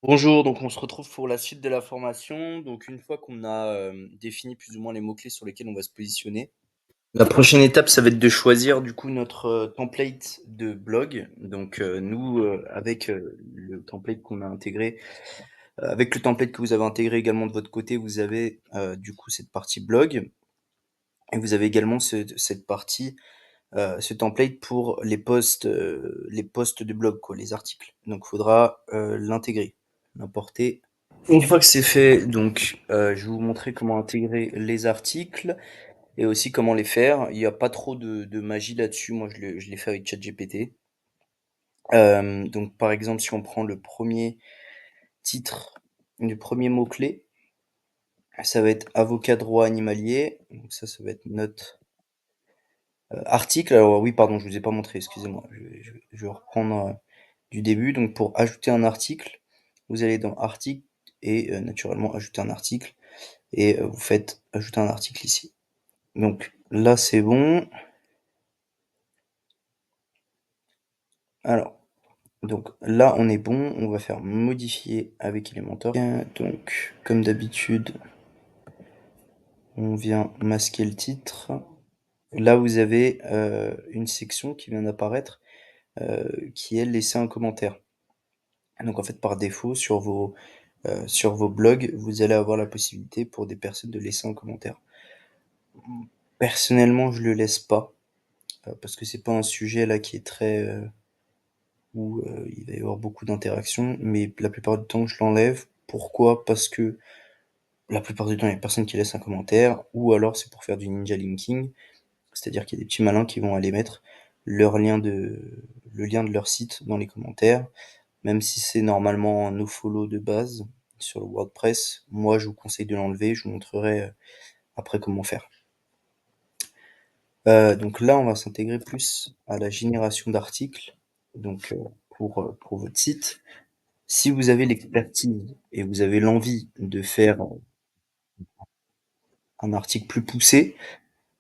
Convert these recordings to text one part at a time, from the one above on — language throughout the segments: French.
Bonjour, donc on se retrouve pour la suite de la formation. Donc une fois qu'on a défini plus ou moins les mots-clés sur lesquels on va se positionner, la prochaine étape, ça va être de choisir du coup notre template de blog. Donc nous, avec le template qu'on a intégré, avec le template que vous avez intégré également de votre côté, vous avez du coup cette partie blog et vous avez également cette partie, ce template pour les posts de blog, quoi, les articles. Donc il faudra l'intégrer, l'importer. Une fois que c'est fait, donc je vais vous montrer comment intégrer les articles et aussi comment les faire. Il n'y a pas trop de magie là-dessus. Moi, je l'ai fait avec ChatGPT. Donc, par exemple, si on prend le premier titre, le premier mot-clé, ça va être avocat droit animalier. Donc ça va être notre article. Alors oui, pardon, je vous ai pas montré, excusez-moi. Je vais reprendre du début. Donc pour ajouter un article, vous allez dans article et naturellement ajouter un article. Et vous faites ajouter un article ici. Donc là, c'est bon. Alors, donc là, on est bon. On va faire modifier avec Elementor. Donc, comme d'habitude, on vient masquer le titre. Là, vous avez une section qui vient d'apparaître qui est laisser un commentaire. Donc en fait, par défaut, sur vos blogs, vous allez avoir la possibilité pour des personnes de laisser un commentaire. Personnellement, je le laisse pas parce que c'est pas un sujet là qui est très où il va y avoir beaucoup d'interactions, mais la plupart du temps, je l'enlève. Pourquoi? Parce que la plupart du temps, il y a personne qui laisse un commentaire, ou alors c'est pour faire du ninja linking, c'est-à-dire qu'il y a des petits malins qui vont aller mettre leur lien de, le lien de leur site dans les commentaires, même si c'est normalement un nofollow de base sur le WordPress. Moi, je vous conseille de l'enlever, je vous montrerai après comment faire. Donc là, on va s'intégrer plus à la génération d'articles, donc pour votre site. Si vous avez l'expertise et vous avez l'envie de faire un article plus poussé,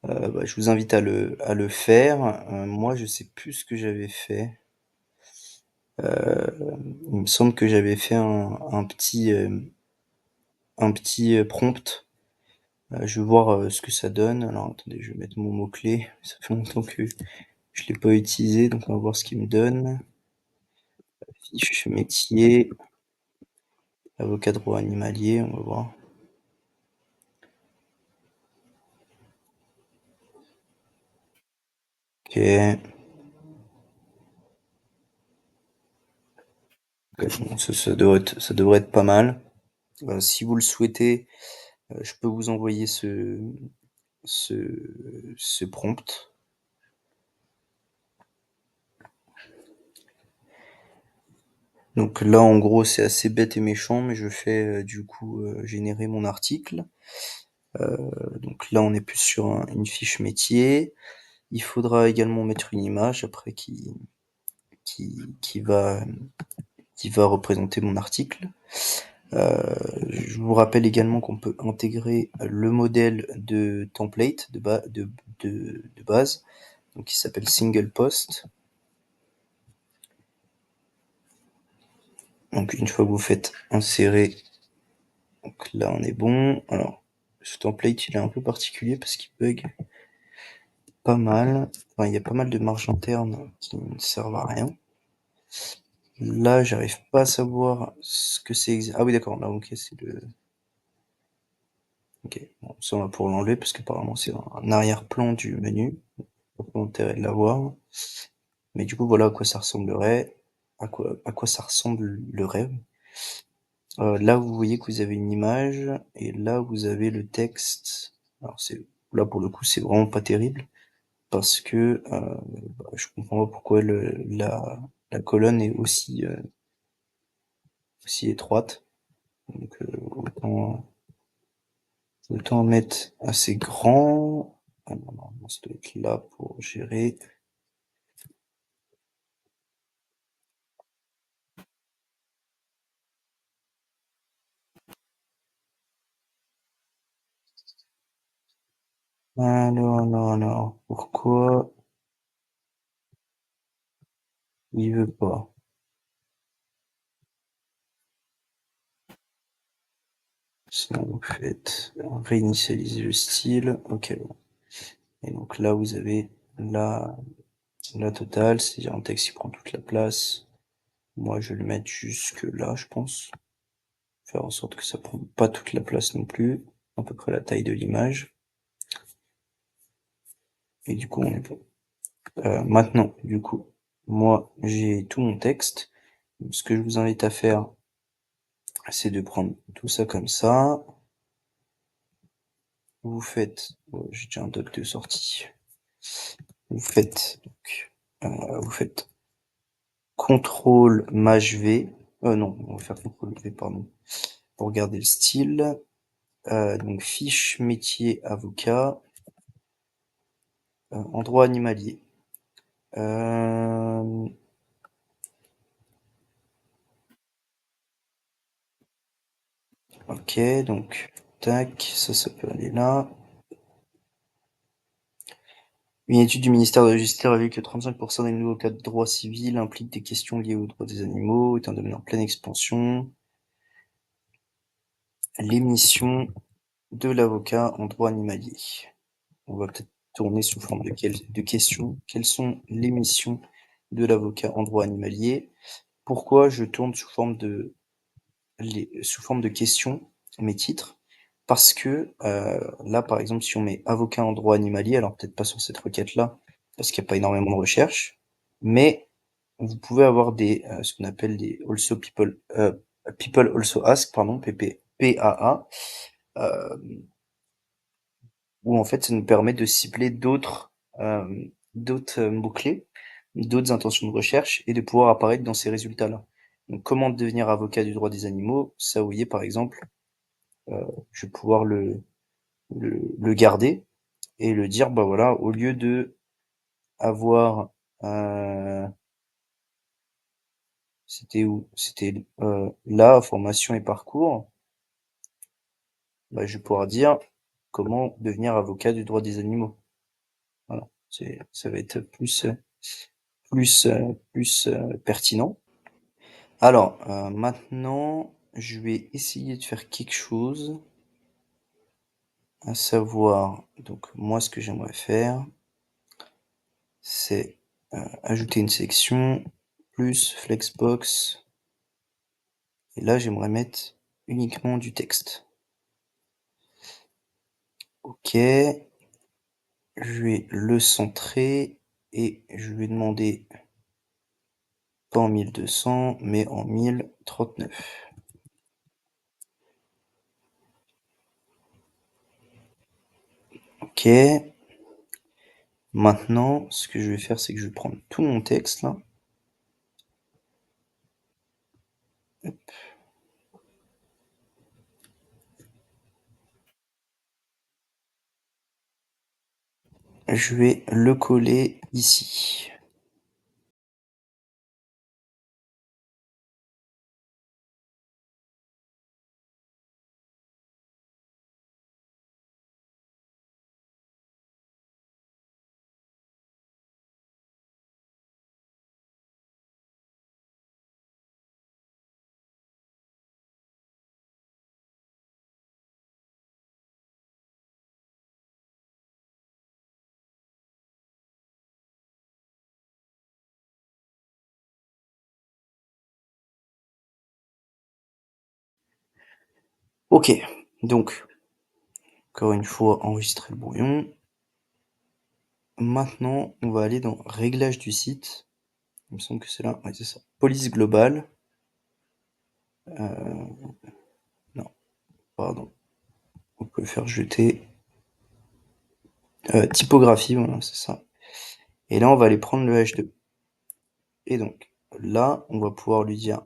bah, je vous invite à le faire. Moi, je sais plus ce que j'avais fait. Il me semble que j'avais fait un petit prompt. Je vais voir ce que ça donne. Alors attendez, je vais mettre mon mot-clé. Ça fait longtemps que je l'ai pas utilisé, donc on va voir ce qu'il me donne. Fiche métier, avocat droit animalier, on va voir. Ok. Ok, bon, ça devrait être pas mal. Si vous le souhaitez, je peux vous envoyer ce, ce prompt. Donc là, en gros, c'est assez bête et méchant, mais je fais du coup générer mon article. Donc là, on est plus sur une fiche métier. Il faudra également mettre une image après qui, qui va, qui va représenter mon article. Je vous rappelle également qu'on peut intégrer le modèle de template de base, donc qui s'appelle single post. Donc une fois que vous faites insérer, donc là on est bon. Alors ce template il est un peu particulier parce qu'il bug pas mal. Enfin, il y a pas mal de marges internes qui ne servent à rien. Là j'arrive pas à savoir ce que c'est. Ah oui d'accord, là ok c'est le. Ok, bon, ça on va pouvoir l'enlever parce qu'apparemment c'est un arrière-plan du menu. Pas intérêt de l'avoir. Mais du coup voilà à quoi ça ressemblerait. À quoi ça ressemblerait. Là, vous voyez que vous avez une image et là, vous avez le texte. Alors c'est là pour le coup, c'est vraiment pas terrible parce que bah, je comprends pas pourquoi la colonne est aussi étroite. Donc autant mettre assez grand. Ah non, non, ça doit être là pour gérer. Alors, pourquoi il veut pas? Sinon, vous faites réinitialiser le style. Ok, bon. Et donc là, vous avez la totale, c'est-à-dire un texte qui prend toute la place. Moi, je vais le mettre jusque là, je pense. Faire en sorte que ça prenne pas toute la place non plus. À peu près la taille de l'image. Et du coup, on est bon. Maintenant, du coup, moi, j'ai tout mon texte. Ce que je vous invite à faire, c'est de prendre tout ça comme ça. Vous faites, j'ai déjà un doc de sortie. Vous faites, donc, vous faites CTRL Maj V. Non, on va faire CTRL V, pardon. Pour garder le style. Donc, fiche métier avocat. En droit animalier. Ok, donc, tac, ça peut aller là. Une étude du ministère de la Justice révèle que 35% des nouveaux cas de droit civil impliquent des questions liées aux droits des animaux, est un domaine en pleine expansion. L'émission de l'avocat en droit animalier. On va peut-être tourner sous forme de questions. Quelles sont les missions de l'avocat en droit animalier? Pourquoi je tourne sous forme de questions mes titres? Parce que là, par exemple, si on met avocat en droit animalier, alors peut-être pas sur cette requête-là, parce qu'il n'y a pas énormément de recherche, mais vous pouvez avoir ce qu'on appelle des also people also ask, pardon, PAA, où en fait ça nous permet de cibler d'autres mots-clés, d'autres intentions de recherche et de pouvoir apparaître dans ces résultats-là. Donc comment devenir avocat du droit des animaux, ça vous voyez par exemple, je vais pouvoir le garder et le dire, bah voilà, au lieu de avoir c'était où? C'était là, formation et parcours, bah, je vais pouvoir dire comment devenir avocat du droit des animaux. Voilà, ça va être plus pertinent. Alors, maintenant, je vais essayer de faire quelque chose, à savoir, donc moi, ce que j'aimerais faire, c'est ajouter une section, plus Flexbox, et là, j'aimerais mettre uniquement du texte. Ok, je vais le centrer, et je vais demander, pas en 1200, mais en 1039. Ok. Maintenant, ce que je vais faire, c'est que je vais prendre tout mon texte là. Je vais le coller ici. Ok, donc, encore une fois, enregistrer le brouillon. Maintenant, on va aller dans Réglages du site. Il me semble que c'est là. Ouais, c'est ça. Police globale. Non, pardon. On peut le faire jeter. Typographie, voilà, c'est ça. Et là, on va aller prendre le H2. Et donc, là, on va pouvoir lui dire,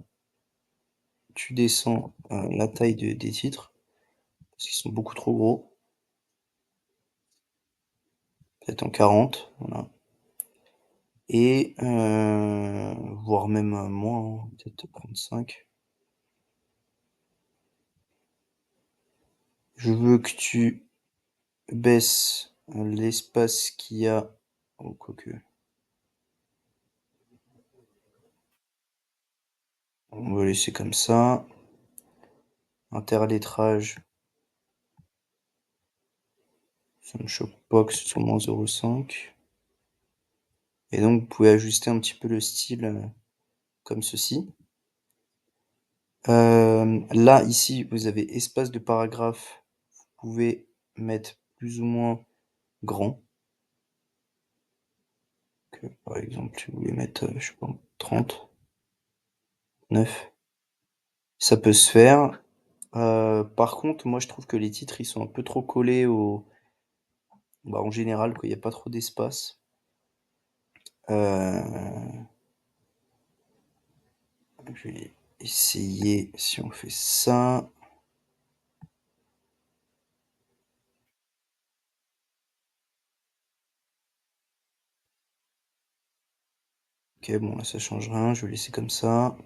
tu descends la taille des titres, parce qu'ils sont beaucoup trop gros. Peut-être en 40, voilà. Et voire même moins, hein, peut-être 35. Je veux que tu baisses l'espace qu'il y a. Oh, quoique. On va laisser comme ça. Interlettrage. Ça me choque pas que ce soit moins 0,5. Et donc, vous pouvez ajuster un petit peu le style comme ceci. Là, ici, vous avez espace de paragraphe. Vous pouvez mettre plus ou moins grand. Par exemple, si vous voulez mettre, je sais pas, 30, 9, ça peut se faire. Par contre, moi, je trouve que les titres, ils sont un peu trop collés en général, qu'il n'y a pas trop d'espace. Je vais essayer si on fait ça. Ok, bon, là, ça change rien. Je vais laisser comme ça.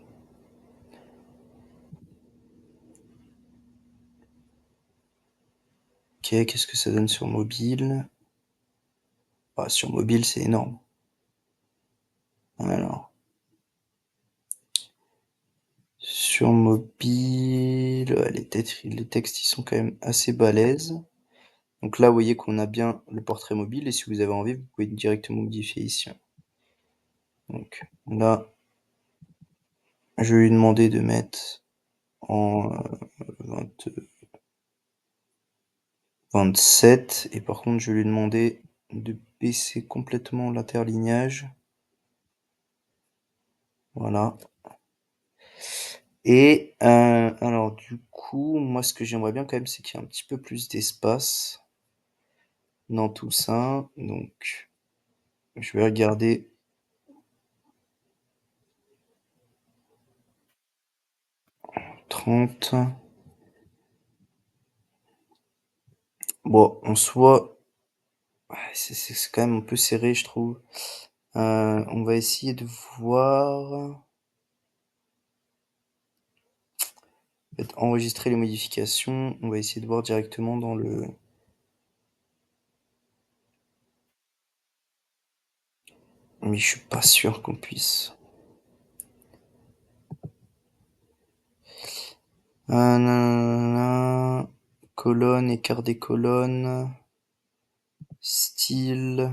Ok, qu'est-ce que ça donne sur mobile? Ah, sur mobile, c'est énorme. Alors, sur mobile, ouais, les textes, ils sont quand même assez balèzes. Donc là, vous voyez qu'on a bien le portrait mobile, et si vous avez envie, vous pouvez directement modifier ici. Donc là, je vais lui demander de mettre en 20 27, et par contre, je vais lui demander de baisser complètement l'interlignage. Voilà. Et alors du coup, moi ce que j'aimerais bien quand même, c'est qu'il y ait un petit peu plus d'espace dans tout ça. Donc je vais regarder 30. Bon, en soi, ouais, c'est quand même un peu serré, je trouve. On va essayer de voir. En fait, enregistrer les modifications. On va essayer de voir directement dans le. Mais je suis pas sûr qu'on puisse. Nanana, colonne, écart des colonnes, style.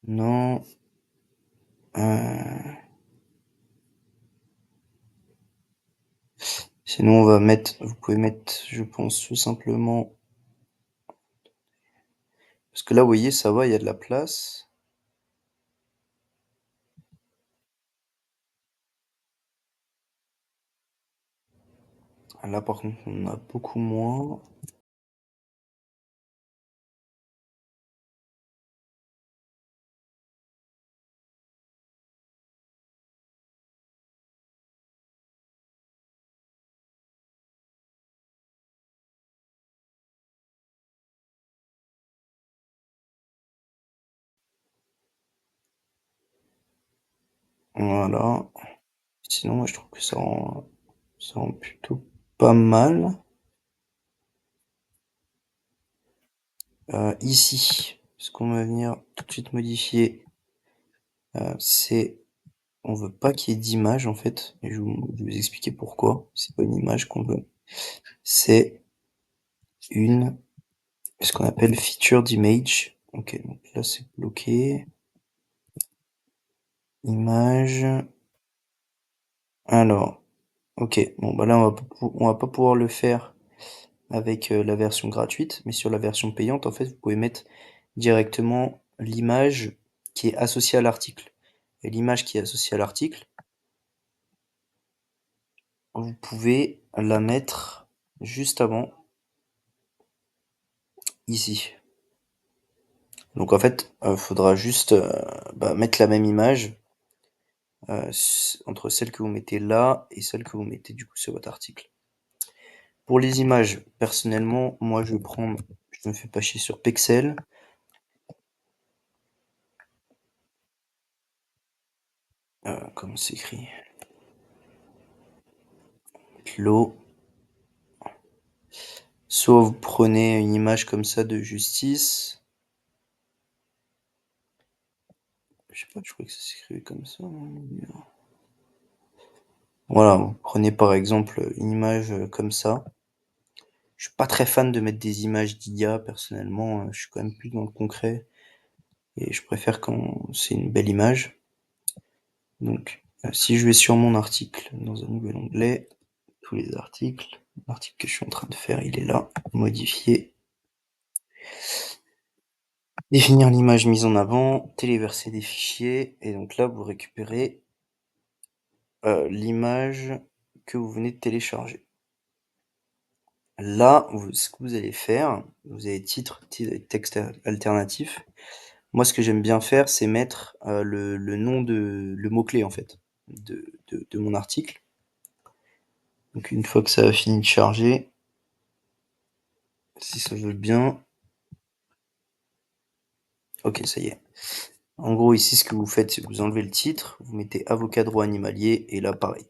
Non. Euh, Sinon, on va mettre. Vous pouvez mettre, je pense, tout simplement. Parce que là, vous voyez, ça va, il y a de la place. Là, par contre, on a beaucoup moins. Voilà. Sinon, moi, je trouve que ça rend plutôt pas mal. Ici, ce qu'on va venir tout de suite modifier, c'est on veut pas qu'il y ait d'image en fait. Et je vais vous expliquer pourquoi. C'est pas une image qu'on veut. C'est une ce qu'on appelle featured image. Ok, donc là c'est bloqué. Image. Alors, ok. Bon bah là on va pas pouvoir le faire avec la version gratuite, mais sur la version payante, en fait, vous pouvez mettre directement l'image qui est associée à l'article. Et l'image qui est associée à l'article, vous pouvez la mettre juste avant, ici. Donc en fait, faudra juste mettre la même image entre celle que vous mettez là et celle que vous mettez du coup sur votre article. Pour les images, personnellement, moi je me fais pas chier sur Pexel. Comment c'est écrit? Clos. Soit vous prenez une image comme ça de justice. Je sais pas, je croyais que ça s'écrivait comme ça. Voilà, vous prenez par exemple une image comme ça. Je suis pas très fan de mettre des images d'IA personnellement, je suis quand même plus dans le concret et je préfère quand c'est une belle image. Donc, si je vais sur mon article dans un nouvel onglet, tous les articles, l'article que je suis en train de faire, il est là, modifier, définir l'image mise en avant, téléverser des fichiers, et donc là, vous récupérez l'image que vous venez de télécharger. Là, ce que vous allez faire, vous avez titre, texte alternatif. Moi, ce que j'aime bien faire, c'est mettre le nom le mot-clé en fait de mon article. Donc une fois que ça a fini de charger, si ça veut bien. Ok, ça y est. En gros, ici, ce que vous faites, c'est que vous enlevez le titre, vous mettez avocat droit animalier, et là, pareil.